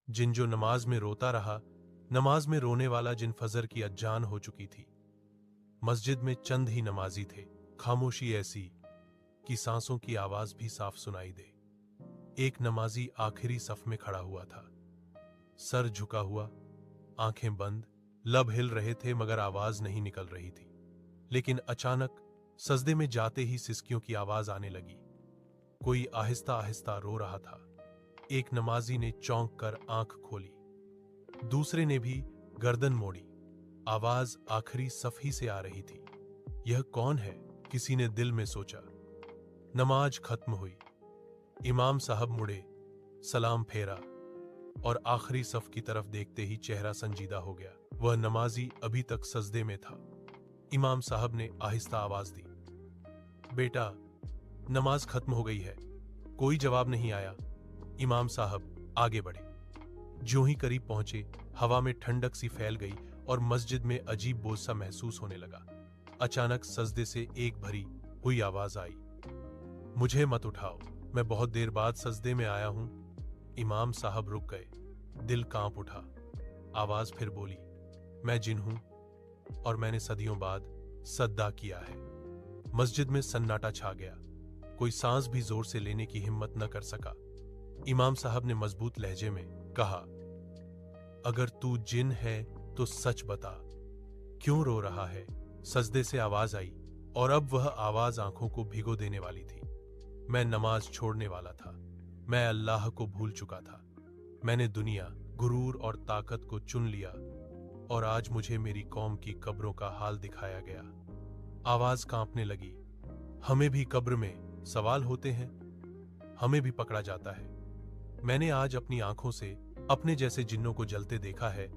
जिन जो नमाज में रोता रहा, नमाज में रोने वाला जिन फजर की अजान हो चुकी थी। मस्जिद में चंद ही नमाजी थे, खामोशी ऐसी कि सांसों की आवाज भी साफ सुनाई दे। एक नमाजी आखिरी सफ में खड़ा हुआ था, सर झुका हुआ, आंखें बंद, लब हिल रहे थे मगर आवाज नहीं निकल रही थी। लेकिन अचानक सजदे में जाते ही सिसकियों की आवाज आने लगी। कोई आहिस्ता आहिस्ता रो रहा था। एक नमाजी ने चौंक कर आंख खोली, दूसरे ने भी गर्दन मोड़ी। आवाज आखिरी सफ ही से आ रही थी। यह कौन है? किसी ने दिल में सोचा। नमाज खत्म हुई। इमाम साहब मुड़े, सलाम फेरा और आखिरी सफ की तरफ देखते ही चेहरा संजीदा हो गया। वह नमाजी अभी तक सजदे में था। इमाम साहब ने आहिस्ता आवाज दी, बेटा, नमाज खत्म हो गई है। कोई जवाब नहीं आया। इमाम साहब आगे बढ़े। ज्यों ही करीब पहुंचे, हवा में ठंडक सी फैल गई और मस्जिद में अजीब बोझ सा महसूस होने लगा। अचानक सजदे से एक भरी हुई आवाज आई, मुझे मत उठाओ, मैं बहुत देर बाद सजदे में आया हूं। इमाम साहब रुक गए, दिल कांप उठा। आवाज फिर बोली, मैं जिन हूं और मैंने सदियों बाद सद्दा किया है। मस्जिद में सन्नाटा छा गया। कोई सांस भी जोर से लेने की हिम्मत न कर सका। इमाम साहब ने मजबूत लहजे में कहा, अगर तू जिन है तो सच बता, क्यों रो रहा है? सजदे से आवाज आई और अब वह आवाज आंखों को भिगो देने वाली थी। मैं नमाज छोड़ने वाला था। मैं अल्लाह को भूल चुका था। मैंने दुनिया, गुरूर और ताकत को चुन लिया और आज मुझे मेरी कौम की कब्रों का हाल दिखाया गया। आवाज कांपने लगी, हमें भी कब्र में सवाल होते हैं, हमें भी पकड़ा जाता है। मैंने आज अपनी आंखों से अपने जैसे जिन्नों को जलते देखा है।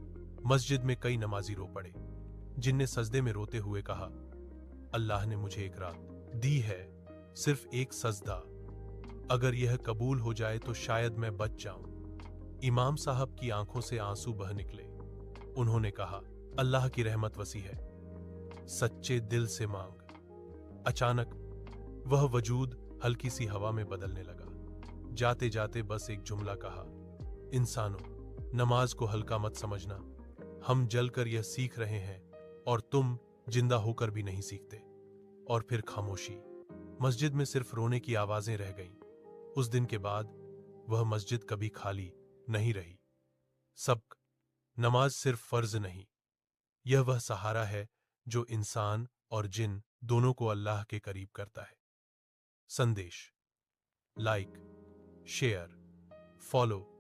मस्जिद में कई नमाजी रो पड़े। जिनने सजदे में रोते हुए कहा, अल्लाह ने मुझे एक रात दी है, सिर्फ एक सजदा, अगर यह कबूल हो जाए तो शायद मैं बच जाऊं। इमाम साहब की आंखों से आंसू बह निकले। उन्होंने कहा, अल्लाह की रहमत वसी है, सच्चे दिल से मांग। अचानक वह वजूद हल्की सी हवा में बदलने लगा। जाते जाते बस एक जुमला कहा, इंसानों, नमाज को हल्का मत समझना। हम जलकर यह सीख रहे हैं और तुम जिंदा होकर भी नहीं सीखते। और फिर खामोशी। मस्जिद में सिर्फ रोने की आवाजें रह गईं। उस दिन के बाद वह मस्जिद कभी खाली नहीं रही। सबक, नमाज सिर्फ फर्ज नहीं, यह वह सहारा है जो इंसान और जिन दोनों को अल्लाह के करीब करता है। संदेश, लाइक, शेयर, फॉलो